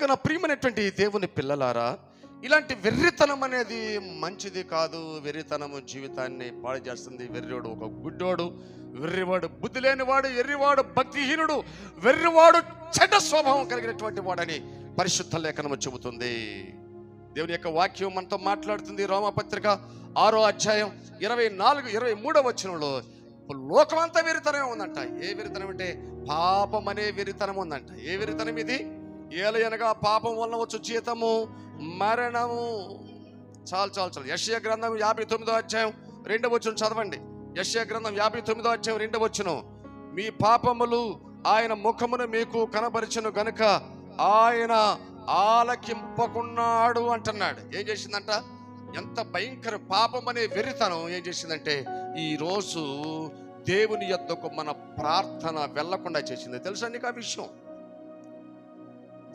కనుక నా ప్రియమైనటువంటి దేవుని పిల్లలారా, ఇలాంటి వెర్రితనం అనేది మంచిది కాదు. వెర్రితనము జీవితాన్ని పాడు చేస్తుంది. వెర్రివాడు ఒక గుడ్డోడు, వెర్రివాడు బుద్ధి లేనివాడు, ఎర్రివాడు భక్తిహీనుడు, వెర్రివాడు చెడ్డ స్వభావం కలిగినటువంటి వాడని పరిశుద్ధ లేఖనము చెబుతుంది. దేవుని యొక్క వాక్యం మనతో మాట్లాడుతుంది. రోమపత్రిక 6వ అధ్యాయం 24-23 వచనంలో లోకమంతా వెరితనమే ఉందంట. ఏ వెరితనం అంటే పాపం అనే వెరితనం ఉందంట. ఏ వెరితనం ఇది? ఏలయనగా పాపం వలన వచ్చు జీతము మరణము. చాలు. యెషయా గ్రంథం 59వ అధ్యాయం 2వ వచనం చదవండి. యెషయా గ్రంథం 59వ అధ్యాయం 2వ వచనం, మీ పాపములు ఆయన ముఖమును మీకు కనబరిచెను గనుక ఆయన ఆలకింపకున్నాడు అంటున్నాడు. ఏం చేసిందంట? ఎంత భయంకర పాపం అనే వెర్రితనం ఏం చేసిందంటే ఈరోజు దేవుని యొద్దకు మన ప్రార్థన వెళ్లకుండా చేసింది. తెలుసా నీకు ఆ విషయం?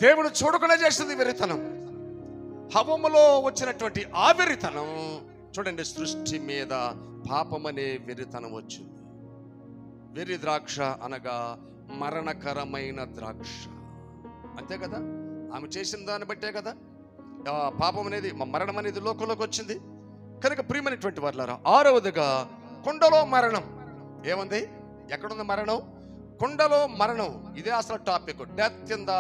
దేవుడు చూడకుండా చేస్తుంది వెర్రితనం. హవములో వచ్చినటువంటి ఆ వెర్రితనం చూడండి, సృష్టి మీద పాపం అనే వెర్రితనం వచ్చింది. వెర్రి ద్రాక్ష అనగా మరణకరమైన ద్రాక్ష, అంతే కదా? ఆమె చేసిన దాన్ని బట్టే కదా పాపం అనేది, మరణం అనేది లోకంలోకి వచ్చింది. కనుక ప్రియమైనటువంటి వారులారా, 6వదిగా కుండలో మరణం. ఏముంది? ఎక్కడుంది మరణం? కుండలో మరణం. ఇదే అసలు topic. Death in the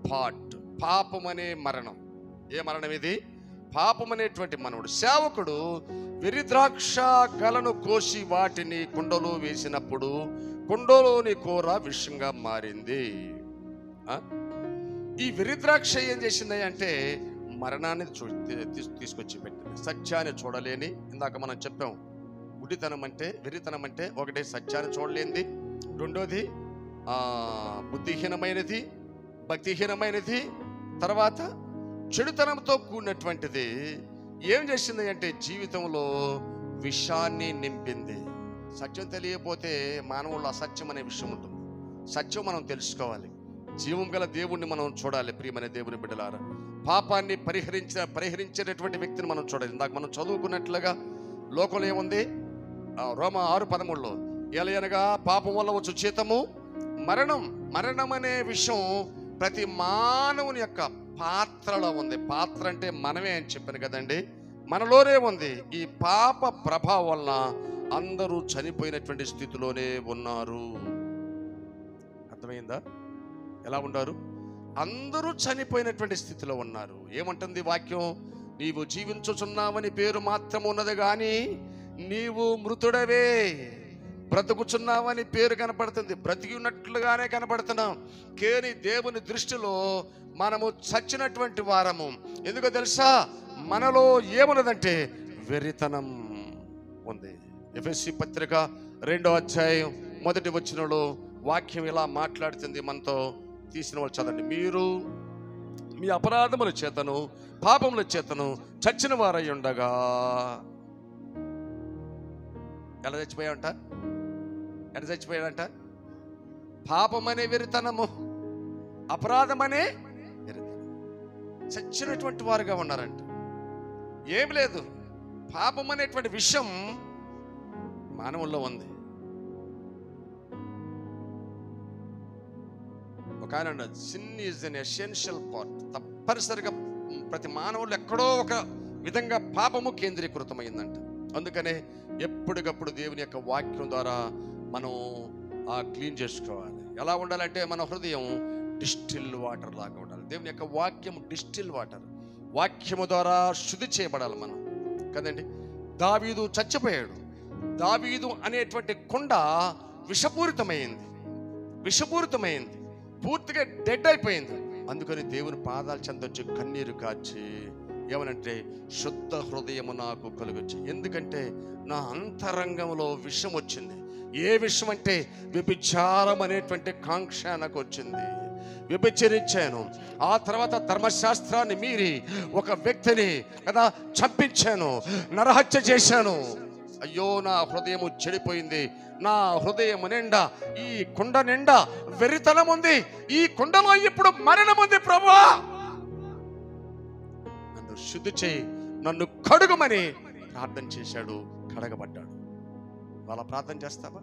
pot. పాపం అనే మరణం. ఏ మరణం ఇది? పాపం అనేటువంటి మనవుడు సేవకుడు వెర్రిద్రాక్ష గలను కోసి వాటిని కుండలో వేసినప్పుడు కుండలోని కూర విషంగా మారింది. ఈ వెర్రిద్రాక్ష ఏం చేసింది అంటే మరణాన్ని తీసుకొచ్చి పెట్టింది. సత్యాన్ని చూడలేని, ఇందాక మనం చెప్పాం, గుడ్డితనం అంటే వెర్రితనం అంటే ఒకటి సత్యాన్ని చూడలేనిది, రెండోది బుద్ధిహీనమైనది, భక్తిహీనమైనది, తర్వాత చెడుతనంతో కూడినటువంటిది. ఏం చేసింది అంటే జీవితంలో విషాన్ని నింపింది. సత్యం తెలియకపోతే మానవుల్లో అసత్యం అనే విషయం ఉంటుంది. సత్యం మనం తెలుసుకోవాలి. జీవం గల దేవుణ్ణి మనం చూడాలి. ప్రియమైన దేవుని బిడ్డలారా, పాపాన్ని పరిహరించేటటువంటి వ్యక్తిని మనం చూడాలి. ఇందాక మనం చదువుకున్నట్లుగా లోకంలో ఏముంది? రోమ 6:13లో ఏలయనగా పాపం వల్ల వచ్చు జీతము మరణం. మరణం అనే విషయం ప్రతి మానవుని యొక్క పాత్రలో ఉంది. పాత్ర అంటే మనమే అని చెప్పాను కదండి, మనలోనే ఉంది. ఈ పాప ప్రభావం వలన అందరూ చనిపోయినటువంటి స్థితిలోనే ఉన్నారు. అర్థమైందా? ఎలా ఉన్నారు? అందరూ చనిపోయినటువంటి స్థితిలో ఉన్నారు. ఏమంటుంది వాక్యం? నీవు జీవించుచున్నావని పేరు మాత్రం ఉన్నది కానీ నీవు మృతుడవే. బ్రతుకుచున్నావని పేరు కనపడుతుంది, బ్రతికి ఉన్నట్లుగానే కనపడుతున్నాం. కానీ దేవుని దృష్టిలో మనము చచ్చినటువంటి వారము. ఎందుకో తెలుసా? మనలో ఏమున్నదంటే వెర్రితనం ఉంది. ఎఫెసీ పత్రిక 2వ అధ్యాయం 1వ వచనంలో వాక్యం ఇలా మాట్లాడుతుంది మనతో. తీసిన వాళ్ళు చదవండి. మీరు మీ అపరాధముల చేతను పాపముల చేతను చచ్చిన వారై ఉండగా. ఎలా చచ్చిపోయాడంట? ఎలా చచ్చిపోయాడంట? పాపం అనే వెర్రితనము, అపరాధం అనే వెర్రితనం, చచ్చినటువంటి వారుగా ఉన్నారంట. ఏం లేదు, పాపం అనేటువంటి విషయం మానవుల్లో ఉంది. ఒక ఆయన sin is an essential part. తప్పనిసరిగా ప్రతి మానవులు ఎక్కడో ఒక విధంగా పాపము కేంద్రీకృతమైందంట. అందుకనే ఎప్పటికప్పుడు దేవుని యొక్క వాక్యం ద్వారా మనం క్లీన్ చేసుకోవాలి. ఎలా ఉండాలంటే మన హృదయం డిస్టిల్ వాటర్ లాగా ఉండాలి. దేవుని యొక్క వాక్యం డిస్టిల్ వాటర్. వాక్యము ద్వారా శుద్ధి చేయబడాలి మనం కదండి. దావీదు చచ్చిపోయాడు. దావీదు అనేటువంటి కొండ విషపూరితమైంది, పూర్తిగా డెడ్ అయిపోయింది. అందుకని దేవుని పాదాల చెంత వచ్చి కన్నీరు కార్చి ఏమనంటే శుద్ధ హృదయము నాకు కలుగొచ్చి. ఎందుకంటే నా అంతరంగంలో విషం వచ్చింది. ఏ విషయం అంటే వ్యభిచారం అనేటువంటి కాంక్ష నాకు వచ్చింది. వ్యభిచరించాను. ఆ తర్వాత ధర్మశాస్త్రాన్ని మీరి ఒక వ్యక్తిని కదా చంపించాను, నరహత్య చేశాను. అయ్యో, నా హృదయము చెడిపోయింది. నా హృదయం నిండా, ఈ కుండ నిండా వెర్రితనం ఉంది. ఈ కుండలో ఇప్పుడు మరణం ఉంది. ప్రభువా, నన్ను శుద్ధి చేయి, నన్ను కడుగుమని ప్రార్థన చేశాడు. కడగబడ్డాడు. అలా ప్రార్థన చేస్తావా?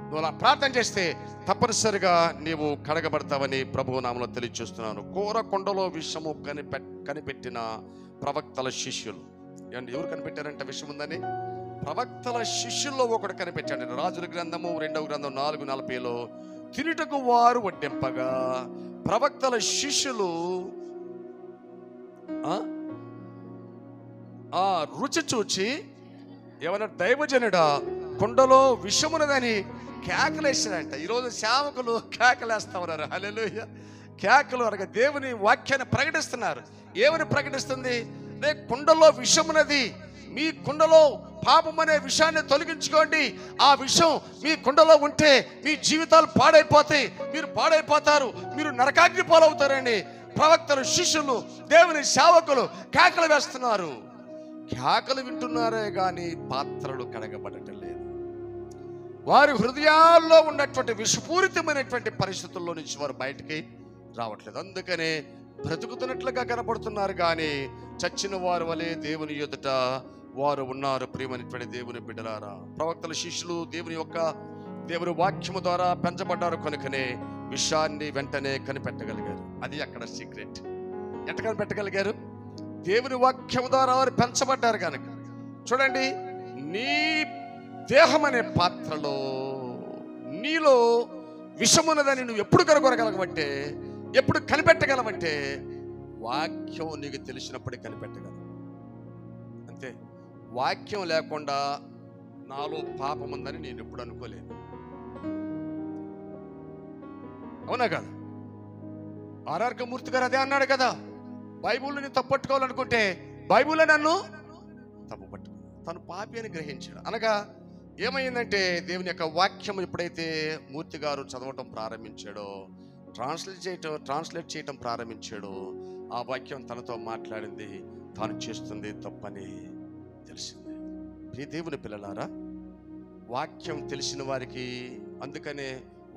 నువ్వు అలా ప్రార్థన చేస్తే తప్పనిసరిగా నీవు కడగబడతావని ప్రభువు నామములో తెలియజేస్తున్నాను. కోరకొండలో విషము కనిపెట్టిన ప్రవక్తల శిష్యులు. ఏమండి, ఎవరు కనిపెట్టారంటే విషయం ఉందని? ప్రవక్తల శిష్యుల్లో ఒకడు కనిపెట్టాడు. రాజుల గ్రంథము 2వ గ్రంథం 4:40లో తినుటకు వారు వడ్డింపగా ప్రవక్తల శిష్యులు ఆ రుచి చూచి ఏమన్నా, దైవజనుడా కుండలో విషమున్నదని కేకలేసాడంట. ఈరోజు సేవకులు కేకలేస్తా ఉన్నారు. హల్లెలూయా. కేకలు అనగా దేవుని వాక్యాన్ని ప్రకటిస్తున్నారు. ఏమని ప్రకటిస్తుంది? రే, కుండలో విషమున్నది, మీ కుండలో పాపం అనే విషయాన్ని తొలగించుకోండి. ఆ విషయం మీ కుండలో ఉంటే మీ జీవితాలు పాడైపోతాయి, మీరు పాడైపోతారు, మీరు నరకాగ్ని పాలవుతారని ప్రవక్తలు శిష్యులు దేవుని సేవకులు కేకలు వేస్తున్నారు. కేకలు వింటున్నారే కానీ పాత్రలు కడగబడటం లేదు. వారి హృదయాల్లో ఉన్నటువంటి విషపూరితమైనటువంటి పరిస్థితుల్లో నుంచి వారు బయటికి రావట్లేదు. అందుకనే బ్రతుకుతున్నట్లుగా కనపడుతున్నారు కానీ చచ్చిన వారి వలె దేవుని ఎదుట వారు ఉన్నారు. ప్రియమైనటువంటి దేవుని బిడ్డలారా, ప్రవక్తల శిష్యులు దేవుని వాక్యము ద్వారా పెంచబడ్డారు కనుకనే విషయాన్ని వెంటనే కనిపెట్టగలిగారు. అది అక్కడ సీక్రెట్. ఎట్ట కనిపెట్టగలిగారు? దేవుని వాక్యము ద్వారా వారు పెంచబడ్డారు కనుక. చూడండి, నీ దేహం అనే పాత్రలో నీలో విషమున్నదని నువ్వు ఎప్పుడు కనుగొనగలవంటే, ఎప్పుడు కనిపెట్టగలవంటే వాక్యం నీకు తెలిసినప్పుడే కనిపెట్టగలవు. అంతే. వాక్యం లేకుండా నాలో పాపం ఉందని నేను ఎప్పుడు అనుకోలేను. అవునా కదా? ఆర్ఆర్ మూర్తి గారు అదే అన్నాడు కదా, బైబుల్ని నేను తప్పట్టుకోవాలనుకుంటే బైబుల్ నన్ను తప్పు పట్టుకో. తను పాపి అని గ్రహించాడు. అనగా ఏమైందంటే దేవుని యొక్క వాక్యం ఎప్పుడైతే మూర్తి గారు చదవటం ప్రారంభించాడో, ట్రాన్స్లేట్ చేయటం ప్రారంభించాడో, ఆ వాక్యం తనతో మాట్లాడింది. తాను చేస్తుంది తప్పని తెలిసింది. ఈ దేవుని పిల్లలారా, వాక్యం తెలిసిన వారికి, అందుకనే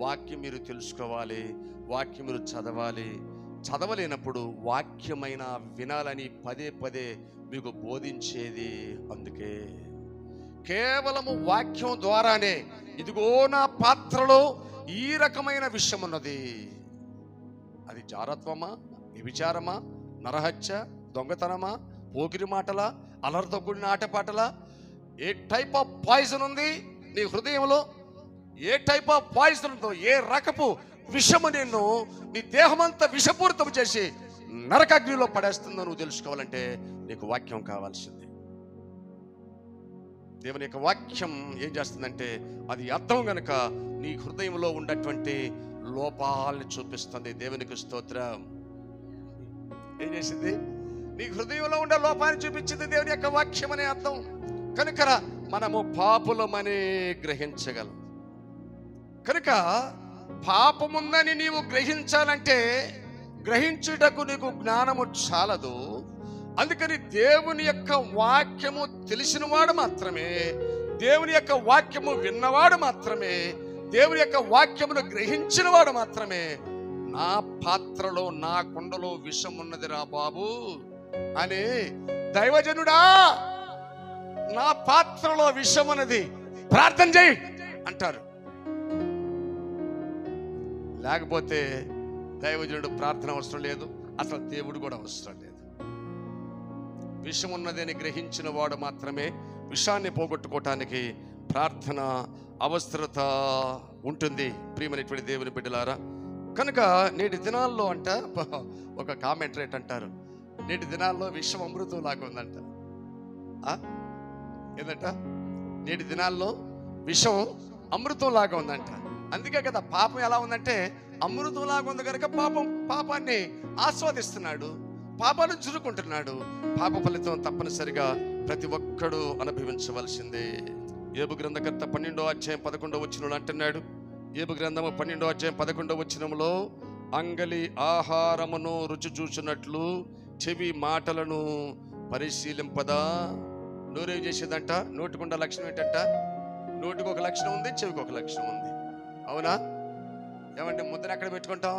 వాక్యం మీరు తెలుసుకోవాలి, వాక్యం మీరు చదవాలి. చదవలేనప్పుడు వాక్యమైన వినాలని పదే పదే మీకు బోధించేది. అందుకే కేవలము వాక్యం ద్వారానే, ఇదిగో నా పాత్రలో ఈ రకమైన విషయం ఉన్నది, అది జారత్వమా, వ్యభిచారమా, నరహత్య, దొంగతనమా, పోకిరి మాటలా, అలర్తో కూడిన ఆటపాటలా, ఏ టైప్ ఆఫ్ పాయిజన్ ఉంది నీ హృదయంలో, ఏ టైప్ ఆఫ్ పాయిజన్ ఉందో, ఏ రకపు విషము నిన్ను నీ దేహమంతా విషపూరితం చేసి నరకాగ్నిలో పడేస్తుందో నువ్వు తెలుసుకోవాలంటే నీకు వాక్యం కావాల్సింది. దేవుని యొక్క వాక్యం ఏం చేస్తుందంటే, అది అర్థం గనుక నీ హృదయంలో ఉన్నటువంటి లోపాలని చూపిస్తుంది. దేవునికి స్తోత్రం. ఏం చేసింది? నీ హృదయంలో ఉండే లోపాన్ని చూపించింది దేవుని యొక్క వాక్యం అనే అర్థం. కనుక మనము పాపులమని గ్రహించగలం. కనుక పాపముందని నీవు గ్రహించాలంటే గ్రహించుటకు నీకు జ్ఞానము చాలదు. అందుకని దేవుని యొక్క వాక్యము తెలిసినవాడు మాత్రమే, దేవుని యొక్క వాక్యము విన్నవాడు మాత్రమే, దేవుని యొక్క వాక్యమును గ్రహించిన వాడు మాత్రమే నా పాత్రలో, నా కుండలో విషం ఉన్నదిరా బాబు అని, దైవజనుడా నా పాత్రలో విషం ఉన్నది ప్రార్థన చేయి అంటారు. లేకపోతే దైవజనుడు ప్రార్థన అవసరం లేదు, అసలు దేవుడు కూడా అవసరం లేదు. విషం ఉన్నదని గ్రహించిన వాడు మాత్రమే విషాన్ని పోగొట్టుకోవటానికి ప్రార్థన అవసరత ఉంటుంది. ప్రియమైనటువంటి దేవుని బిడ్డలారా, కనుక నేటి దినాల్లో అంట ఒక కామెంటరేట్ అంటారు, నేటి దినాల్లో విషం అమృతం లాగా ఉందంట. ఏంటంట? నేటి దినాల్లో విషం అమృతం లాగా ఉందంట. అందుకే కదా పాపం ఎలా ఉందంటే అమృతం లాగా ఉంది కనుక పాపాన్ని ఆస్వాదిస్తున్నాడు, పాపాన్ని చురుకుంటున్నాడు. పాప ఫలితం తప్పనిసరిగా ప్రతి ఒక్కడు అనుభవించవలసిందే. యోబు గ్రంథకర్త 12వ అధ్యాయం 11వ వచనంలో అంటున్నాడు. యోబు గ్రంథము 12వ అధ్యాయం 11వ వచనంలో, అంగలి ఆహారమును రుచి చూసినట్లు చెవి మాటలను పరిశీలింపదా. నోరేం చేసేదంట? నోటికుండ లక్షణం ఏంటంట? నోటికి ఒక లక్షణం ఉంది, చెవికి ఒక లక్షణం ఉంది. అవునా? ఏమంటే ముద్దను ఎక్కడ పెట్టుకుంటాం?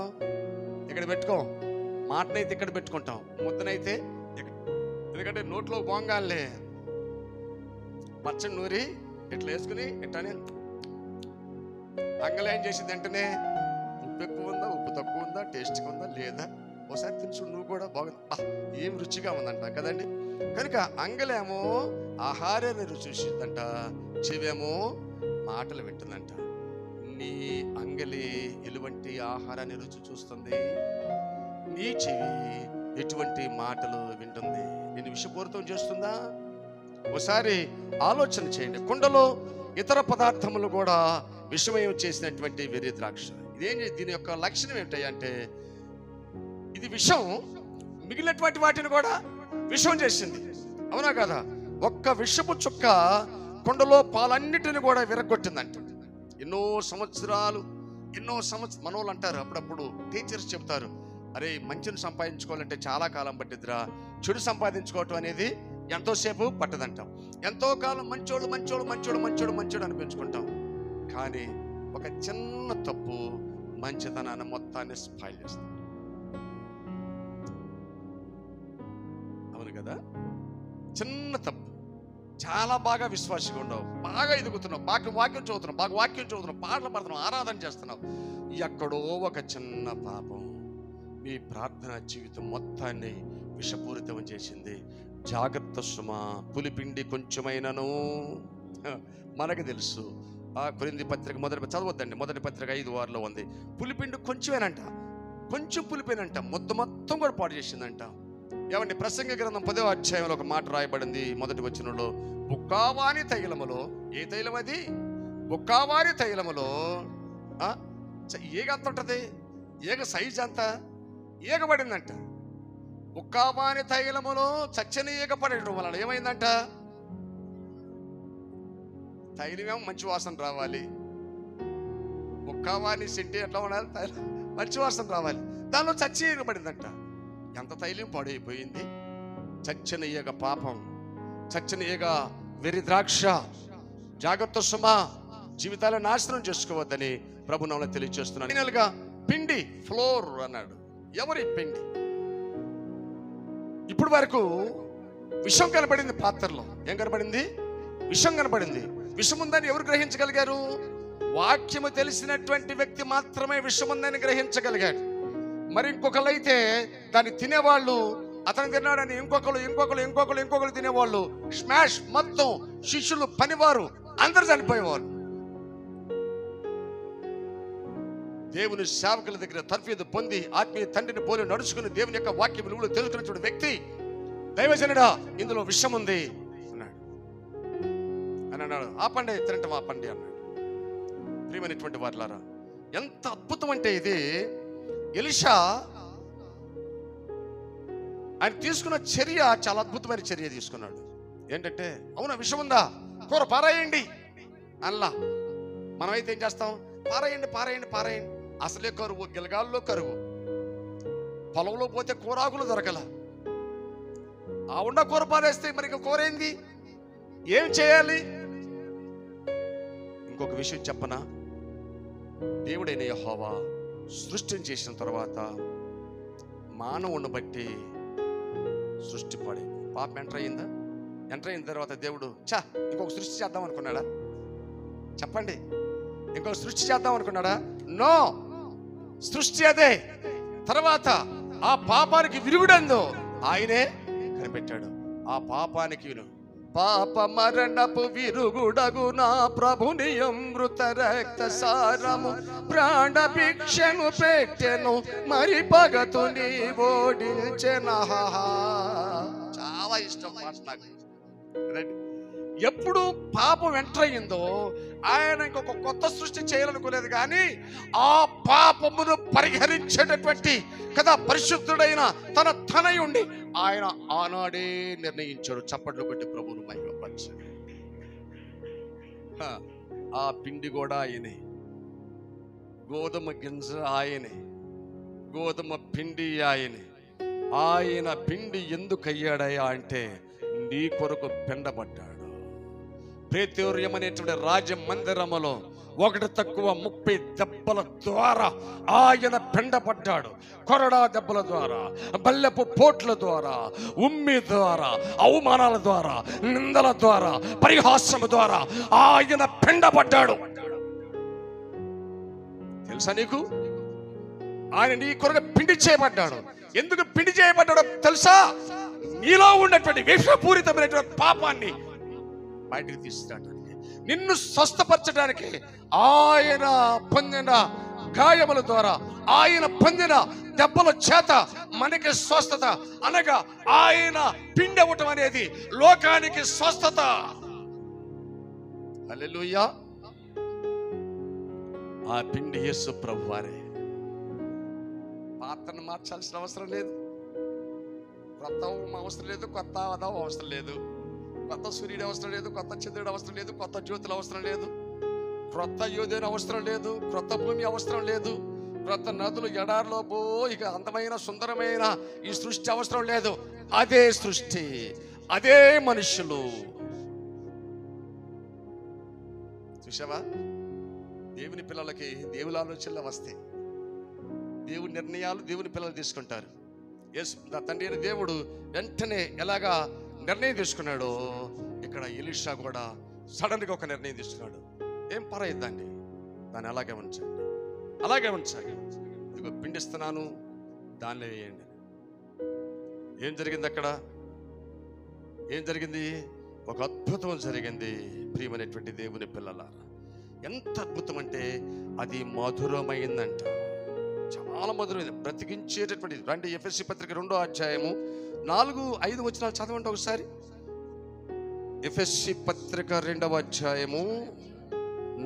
ఇక్కడ పెట్టుకోం. మాటనైతే ఇక్కడ పెట్టుకుంటాం, ముద్దనైతే ఎందుకంటే నోట్లో బొంగాలే పచ్చడి నూరి ఇట్లా వేసుకుని ఇట్లానే అంగలు ఏం చేసింది వెంటనే, ఉప్పు ఎక్కువ ఉందా, ఉప్పు తక్కువ ఉందా, టేస్ట్గా ఉందా లేదా, ఒకసారి తినుచు నువ్వు కూడా బాగుంది, ఏం రుచిగా ఉందంట కదండి. కనుక అంగలేమో ఆహారాన్ని రుచి చూసిందంట, చెవేమో మాటలు వింటుందంట. నీ అంగలి ఎటువంటి ఆహారాన్ని రుచి చూస్తుంది, నీ చెవి ఎటువంటి మాటలు వింటుంది, నేను విషపూరితం చేస్తుందా? ఒకసారి ఆలోచన చేయండి. కుండలో ఇతర పదార్థములు కూడా విషమయం చేసినటువంటి వెర్రి ద్రాక్ష. దీని యొక్క లక్షణం ఏమిటంటే, ఇది విషం మిగిలినటువంటి వాటిని కూడా విషం చేసింది, అవునా కదా? ఒక్క విషపు చుక్క కుండలో పాలన్నిటిని కూడా విరగొట్టిందంట. ఎన్నో సంవత్సరాలు మనోళ్ళు అంటారు, అప్పుడప్పుడు టీచర్స్ చెప్తారు, అరే మంచిని సంపాదించుకోవాలంటే చాలా కాలం పట్టిద్దిరా, చెడు సంపాదించుకోవటం అనేది ఎంతోసేపు పట్టదంటాం. ఎంతో కాలం మంచోడు అనిపించుకుంటాం. కానీ ఒక చిన్న తప్పు మంచితనాన్ని మొత్తాన్ని స్పాయిల్ చేస్తాం, అవును కదా? చిన్న తప్పు. చాలా బాగా విశ్వాసంగా ఉండవు, బాగా ఎదుగుతున్నావు, బాగా వాక్యం చదువుతున్నావు, పాటలు పాడుతున్నావు, ఆరాధన చేస్తున్నావు, ఎక్కడో ఒక చిన్న పాపం నీ ప్రార్థనా జీవితం మొత్తాన్ని విషపూరితం చేసింది. జాగ్రత్త సుమా, పులిపిండి కొంచెమైనను, మనకు తెలుసు. ఆ కొరింథీ పత్రిక మొదటి పత్రిక 5:6 ఉంది. పులిపిండి కొంచెమేనంట, కొంచెం పులిపేనంట, మొత్తం కూడా పాడు చేసిందంట. ఏమండి, ప్రసంగ గ్రంథం 10వ అధ్యాయంలో ఒక మాట రాయబడింది, మొదటి వచనంలో, బుక్కావాని తైలములో, ఏ తైలం అది? బుక్కావాని తైలములో ఈగ అంత ఉంటుంది, ఈగ సైజ్ అంత ఈగబడిందంట. బుక్కావాని తైలములో చచ్చని ఈగ పడేయడం వలన ఏమైందంట, తైలమేమో మంచి వాసన రావాలి, బుక్కావాని సెంటి ఎట్లా ఉండాలి, మంచి వాసన రావాలి, దానిలో చచ్చి ఈగ పడిందంట. ఎంత తైలం పాడైపోయింది. చచ్చిన ఈగ పాపం, చచ్చిన ఈగ వెర్రి ద్రాక్ష. జాగ్రత్త సుమా, జీవితాలను నాశనం చేసుకోవద్దని ప్రభు నామములో తెలియజేస్తున్నాను. ఫైనల్గా పిండి, ఫ్లోర్ అన్నాడు. ఎవరి పిండి? ఇప్పుడు వరకు విషం కనబడింది పాత్రలో. ఏం కనబడింది? విషం కనబడింది. విషం ఉందని ఎవరు గ్రహించగలిగారు? వాక్యము తెలిసినటువంటి వ్యక్తి మాత్రమే విషం ఉందని గ్రహించగలిగాడు. మరి ఇంకొకళ్ళైతే దాన్ని తినేవాళ్ళు, అతను తిన్నాడని ఇంకొకరు తినేవాళ్ళు, స్మాష్, మొత్తం శిష్యులు, పనివారు అందరు చనిపోయేవాళ్ళు. దేవుని సేవకుల దగ్గర తర్ఫీదు పొంది ఆత్మీయ తండ్రిని పోలి నడుచుకుని దేవుని యొక్క వాక్య విలువలు తెలుసుకున్నటువంటి వ్యక్తి, దైవజనుడా ఇందులో విషం ఉంది అన్నాడు. ఆపండి, తినటం ఆపండి అన్నాడు. ప్రియమైనటువంటి వారులారా, ఎంత అద్భుతం అంటే ఇది! ఎలీషా ఆయన తీసుకున్న చర్య చాలా అద్భుతమైన చర్య తీసుకున్నాడు. ఏంటంటే, అవునా విషం ఉందా, కూర పారాయండి అల్లా. మనమైతే ఏం చేస్తాం? పారాయండి. అసలే కరువు, గిలగాల్లో కరువు, పొలంలో పోతే కూరాకులు దొరకల, ఆ ఉన్న కూర పారేస్తే మరి కూర ఏంది, ఏం చేయాలి? ఇంకొక విషయం చెప్పనా, దేవుడైన యెహోవా సృష్టిని చేసిన తర్వాత మానవుని బట్టి సృష్టి పడి పాపం ఎంటర్ అయిన తర్వాత దేవుడు ఇంకొక సృష్టి చేద్దాం అనుకున్నాడా? చెప్పండి, ఇంకొక సృష్టి చేద్దాం అనుకున్నాడా? నో, సృష్టి అదే. తర్వాత ఆ పాపానికి విరుగుడందో ఆయనే కనిపెట్టాడు. ఆ పాపానికి పాప మరణపు విరుగుడగు నా ప్రభుని అమృత రక్త సారము ప్రాణ భిక్షను పెట్టెను, మరి పగతుని ఓడించెనా. చాలా ఇష్టం మాట నాకు. ఎప్పుడు పాపం ఎంటర్ అయ్యిందో ఆయన ఇంకొక కొత్త సృష్టి చేయాలనుకోలేదు, కానీ ఆ పాపమును పరిహరించేటటువంటి కదా పరిశుద్ధుడైన తన తనయుండి ఆయన ఆనాడే నిర్ణయించాడు. చప్పట్లు కొట్టి ప్రభువును మహిమపరచండి. ఆ పిండి కూడా ఆయనే, గోధుమ గింజ ఆయనే, గోధుమ పిండి ఆయనే. ఆయన పిండి ఎందుకు అయ్యాడయ్యా అంటే నీ కొరకు పిండబడ్డాడు. ప్రేతోర్యం అనేటువంటి రాజమందిరములో 1 తక్కువ 30 దెబ్బల ద్వారా ఆయన పిండపడ్డాడు. కొరడా దెబ్బల ద్వారా, బల్లెపు పోట్ల ద్వారా, ఉమ్మి ద్వారా, అవమానాల ద్వారా, నిందల ద్వారా, పరిహాసము ద్వారా ఆయన పిండపడ్డాడు. తెలుసా నీకు? ఆయన నీ కొరకు పిండి చేయబడ్డాడు. ఎందుకు పిండి చేయబడ్డాడో తెలుసా? నీలో ఉన్నటువంటి విషపూరితమైనటువంటి పాపాన్ని బయటికి తీసుకురావడానికి, నిన్ను స్వస్థపరచడానికి ఆయన పొందిన గాయముల ద్వారా, ఆయన పొందిన దెబ్బల చేత మనకి స్వస్థత. అనగా ఆయన పిండి అవ్వటం అనేది లోకానికి స్వస్థత. హల్లెలూయా. ఆ పిండి యేసు ప్రభువారే. పాత్రను మార్చాల్సిన అవసరం లేదు, కొత్త అవసరం లేదు, కొత్త ఆదాం అవసరం లేదు, కొత్త సూర్యుడు అవసరం లేదు, కొత్త చంద్రుడు అవసరం లేదు, కొత్త జ్యోతులు అవసరం లేదు, క్రొత్త యోధుని అవసరం లేదు, క్రొత్త భూమి అవసరం లేదు, క్రొత్త నదులు ఎడారిలో ఇక అందమైన సుందరమైన ఈ సృష్టి అవసరం లేదు. అదే సృష్టి, అదే మనుషులు. చూసావా? దేవుని పిల్లలకి దేవుని ఆలోచనలు వస్తాయి, దేవుని నిర్ణయాలు దేవుని పిల్లలు తీసుకుంటారు. తండ్రి అయిన దేవుడు వెంటనే ఎలాగా నిర్ణయం తీసుకున్నాడో, ఇక్కడ ఎలీషా కూడా సడన్గా ఒక నిర్ణయం తీసుకున్నాడు. ఏం పర్వాలేదండి, దాన్ని అలాగే ఉంచండి, అలాగే ఉంచాలి. ఇదిగో పిండిస్తున్నాను, దానిలో వేయండి. ఏం జరిగింది అక్కడ? ఏం జరిగింది? ఒక అద్భుతం జరిగింది. ప్రియమైనటువంటి దేవుని పిల్లలారా, ఎంత అద్భుతం అంటే అది మధురమైందంట. చాలా మధురమైంది, బ్రతికించేటటువంటి. రండి, ఎఫెసీ పత్రిక 2వ అధ్యాయము 4-5 వచనాలు చదవండి ఒకసారి. ఎఫెసీ పత్రిక 2వ అధ్యాయము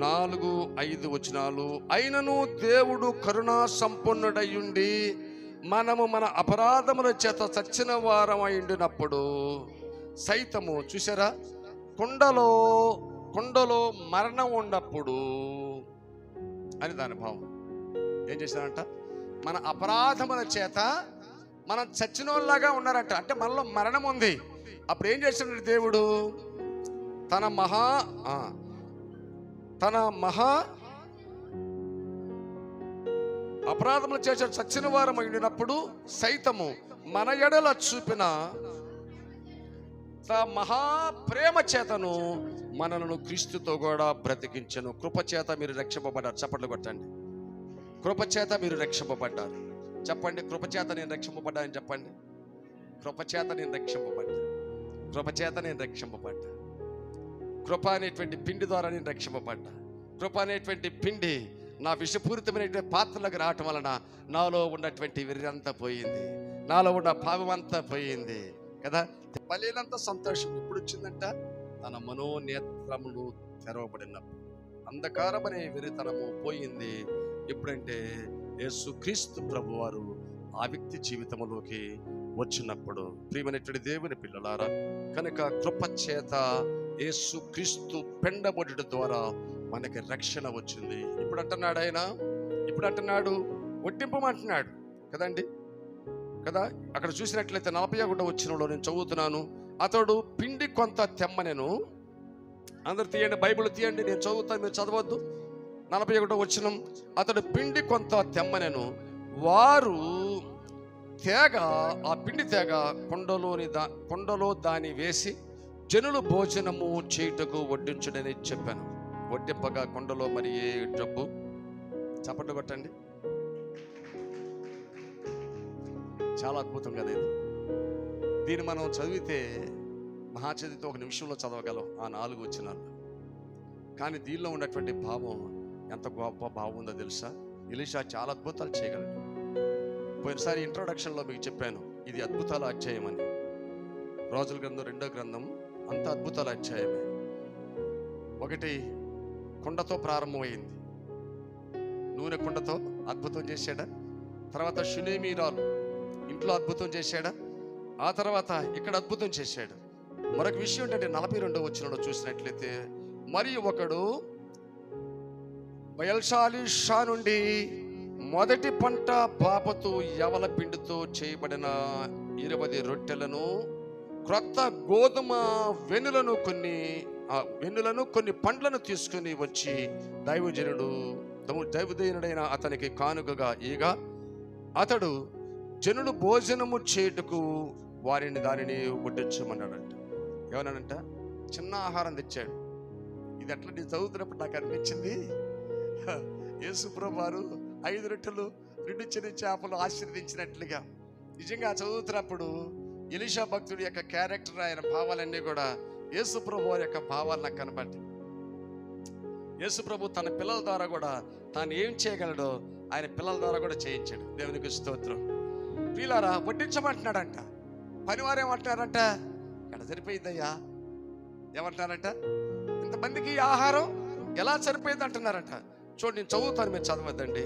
4-5 వచనాలు. అయినను దేవుడు కరుణా సంపన్నుడయుండి మనము మన అపరాధముల చేత చచ్చిన వారమైండినప్పుడు సైతము, చూసారా, కుండలో మరణం ఉన్నప్పుడు అని దాని భావం. ఏం చేశారంట? మన అపరాధముల చేత మనం చచ్చినోళ్ళలాగా ఉన్నారంట. అంటే మనలో మరణం ఉంది. అప్పుడు ఏం చేశాడు దేవుడు? తన మహా అపరాధములు చేశాడు. చచ్చిన వారం అయినప్పుడు సైతము మన ఎడల చూపిన మహా ప్రేమ చేతను మనలను క్రీస్తుతో కూడా బ్రతికించను. కృపచేత మీరు రక్షింపబడ్డారు. చప్పట్లు కొట్టండి. కృపచేత మీరు రక్షింపబడ్డారు. చెప్పండి, కృపచేత నేను రక్షింపబడ్డాను. చెప్పండి, కృపచేత నేను రక్షింపబడ్డా, కృపచేత నేను రక్షింపబడ్డా. కృప అనేటువంటి పిండి ద్వారా నేను రక్షింపబడ్డా. కృప అనేటువంటి పిండి నా విషపూరితమైనటువంటి పాత్రలకు రావటం వలన నాలో ఉన్నటువంటి వెర్రంతా పోయింది, నాలో ఉన్న పాపం అంతా పోయింది కదా. పలేనంత సంతోషం ఎప్పుడు వచ్చిందంట? తన మనోనేత్రములు తెరవబడినప్పుడు. అంధకారం అనే వెరితనము పోయింది ఎప్పుడంటే యేసుక్రీస్తు ప్రభువారు ఆ వ్యక్తి జీవితంలోకి వచ్చినప్పుడు. ప్రియమైనటువంటి దేవుని పిల్లలారా, కనుక కృపచేత యేసుక్రీస్తు పెండబడుట ద్వారా మనకి రక్షణ వచ్చింది. ఇప్పుడు అంటున్నాడు వడ్డింపమంటున్నాడు కదండి కదా. అక్కడ చూసినట్లయితే 41వ వచనంలో నేను చదువుతున్నాను. అతడు పిండి కొంత తెమ్మనెను. అందరు తీయండి, బైబిల్ తీయండి, నేను చదువుతాను, మీరు చదవద్దు. 41వ వచనం. అతడు పిండి కొంత తెమ్మనెను. వారు ఆ పిండి తేగ కొండలో దాన్ని వేసి జనులు భోజనము చేయుటకు వడ్డించుడని చెప్పాను. వడ్డింపగా కొండలో మరి ఏ డబ్బు, చప్పట్లు కొట్టండి. చాలా అద్భుతం కదా ఇది. దీన్ని మనం చదివితే మహాచదితో 1 నిమిషంలో చదవగలం ఆ 4 వచనాలు. కానీ దీనిలో ఉన్నటువంటి భావం ఎంత గొప్ప భావం ఉందో తెలుసా? ఎలీషా చాలా అద్భుతాలు చేయగలడు. పోయినసారి ఇంట్రొడక్షన్లో మీకు చెప్పాను, ఇది అద్భుతాల అధ్యాయం అని. రాజుల గ్రంథం 2వ గ్రంథం అంత అద్భుతాల అధ్యాయమే. 1 కుండతో ప్రారంభమైంది. నూనె కుండతో అద్భుతం చేశాడా? తర్వాత షునేమీరాలు ఇంట్లో అద్భుతం చేశాడా? ఆ తర్వాత ఇక్కడ అద్భుతం చేశాడు. మరొక విషయం ఏంటంటే 42వ వచనంలో చూసినట్లయితే, మరి ఒకడు బయల్షాలిషా నుండి మొదటి పంట బాపతు యవల పిండితో చేయబడిన 20 రొట్టెలను, క్రొత్త గోధుమ వెన్నులను కొన్ని పండ్లను తీసుకుని వచ్చి దైవజనుడైన అతనికి కానుకగా ఇగా అతడు జనులు భోజనము చేయుటకు దానిని వడ్డించమన్నాడంట. ఏమన్నాడంట? చిన్న ఆహారం తెచ్చాడు. ఇది ఎట్లా నేను చదువుతున్నప్పుడు నాకు అనిపించింది, యేసు ప్రభువారు 5 రొట్టెలు 2 చిన్న చేపలు ఆశీర్వదించినట్లుగా. నిజంగా చదువుతున్నప్పుడు ఎలీషా భక్తుడి యొక్క క్యారెక్టర్, ఆయన భావాలన్నీ కూడా యేసు ప్రభు వారి యొక్క భావాలు నాకు కనపడ్డాయి. యేసు ప్రభు తన పిల్లల ద్వారా కూడా తాను ఏం చేయగలడో ఆయన పిల్లల ద్వారా కూడా చేయించాడు. దేవునికి స్తోత్రం. ప్రియులారా, వడ్డించమంటున్నాడంట. పనివారు ఏమంటున్నారంట, ఎక్కడ సరిపోయిందయ్యా, ఏమంటున్నారంట, ఇంతమందికి ఆహారం ఎలా సరిపోయింది అంటున్నారంట. చూడండి, నేను చదువుతాను, మీరు చదవద్దండి.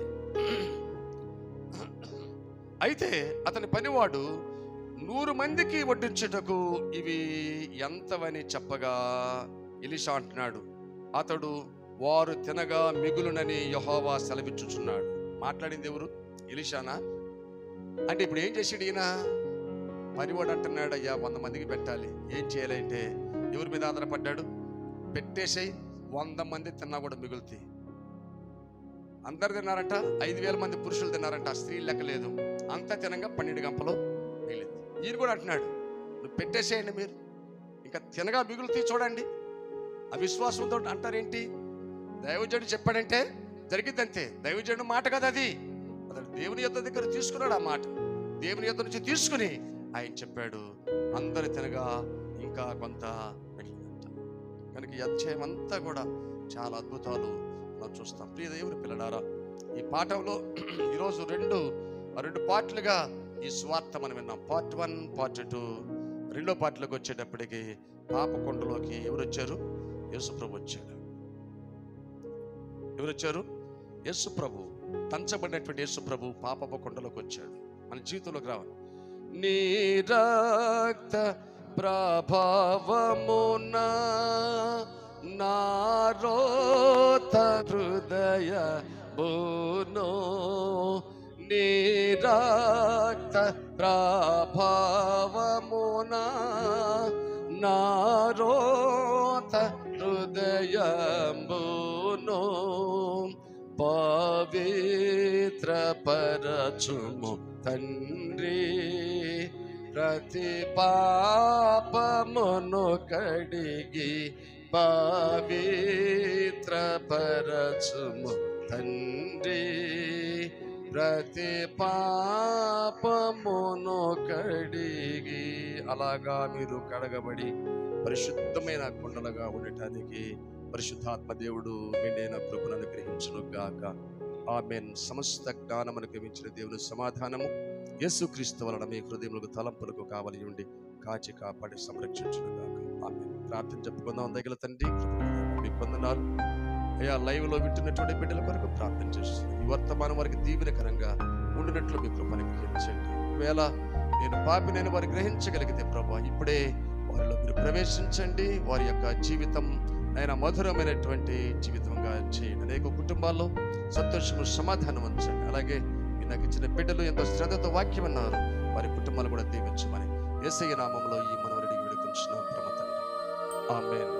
అయితే అతని పనివాడు 100 మందికి వడ్డించుటకు ఇవి ఎంతవని చెప్పగా ఎలీషా అంటున్నాడు, అతడు వారు తినగా మిగులునని యెహోవా సెలవిచ్చుచున్నాడు. మాట్లాడింది ఎవరు? ఎలీషానా? అంటే ఇప్పుడు ఏం చేసాడు ఈయన? పనివాడు అంటున్నాడు, అయ్యా 100 మందికి పెట్టాలి, ఏం చేయాలంటే ఎవరి మీద ఆధారపడ్డాడు? పెట్టేసాయి, 100 మంది తిన్నా కూడా మిగులుతాయి. అందరు తిన్నారంట, 5,000 మంది పురుషులు తిన్నారంట, స్త్రీలు లెక్క లేదు. అంతా తినగా 12 గంపలు మిగిలింది. ఈయన కూడా అంటున్నాడు, నువ్వు పెట్టేసేయండి, మీరు ఇంకా తినగా మిగులుతాయి చూడండి. అవిశ్వాసంతో అంటారేంటి? దైవజనుడు చెప్పాడంటే జరిగిద్దంతే. దైవజనుడు మాట కదా అది, అతను దేవుని యొద్ద దగ్గర తీసుకున్నాడు. ఆ మాట దేవుని యొద్ద నుంచి తీసుకుని ఆయన చెప్పాడు, అందరు తినగా ఇంకా కొంత మిగిలిందంట. కనుక ఈ అధ్యాయం అంతా కూడా చాలా అద్భుతాలు మనం చూస్తాం. ప్రియ దేవుని పిల్లలారా, ఈ పాఠంలో ఈరోజు రెండు పార్ట్లుగా ఈ స్వార్థ మనం విన్నాం. Part 1, part 2. రెండో పార్ట్లోకి వచ్చేటప్పటికి పాపకొండలోకి ఎవరు వచ్చారు? యేసు ప్రభు వచ్చాడు. ఎవరు వచ్చారు? యేసు ప్రభు. తంచబడినటువంటి యేసు ప్రభు పాపపు కొండలోకి వచ్చాడు, మన జీవితంలోకి రావాలి. నీ రక్త ప్రభావమున నారోత హృదయ బోనో, నీ రక్త ప్రభావమున నారోత హృదయంబును పవిత్ర పరచుము తండ్రి, ప్రతి పాపమును కడిగి పవిత్ర పరచుము తండ్రి, ప్రతి పాపమును కడిగి. అలాగా మీరు కడగబడి పరిశుద్ధమైన కొండలుగా ఉండటానికి పరిశుద్ధాత్మ దేవుడు మెండైన కృపను అనుగ్రహించును గాక. ఆమేన్. సమస్త జ్ఞానం అనుగ్రహించిన దేవుని సమాధానము యేసుక్రీస్తు వలన మీ హృదయములకు తలంపులకు కావలి ఉండి కాచి కాపాడి సంరక్షించును గాక. ఆమేన్. ప్రార్థన చెప్పుకుందాం. దయగల తండ్రి, మీకు వందనాలు అయ్యా. లైవ్ లో వింటున్నటువంటి బిడ్డల కొరకు ప్రార్థన చేస్తుంది. ఈ వర్తమానం వారికి దీవెనకరంగా ఉండినట్లు మీ కృపను గ్రహించండి. ఒకవేళ నేను పాపినైన వారు గ్రహించగలిగితే ప్రభా, ఇప్పుడే వారిలో మీరు ప్రవేశించండి. వారి యొక్క జీవితం ఆయన మధురమైనటువంటి జీవితంగా చేయండి. అనేక కుటుంబాల్లో సంతోషము సమాధానం ఉంచండి. అలాగే మీరు నాకు ఇచ్చిన బిడ్డలు ఎంతో శ్రద్ధతో వాక్యం అన్నారు, వారి కుటుంబాలు కూడా దీవించమని యేసయ్య నామములో ఈ మనవరుడికి వేడుకొంచున్నాం పరమ తండ్రి. ఆమేన్.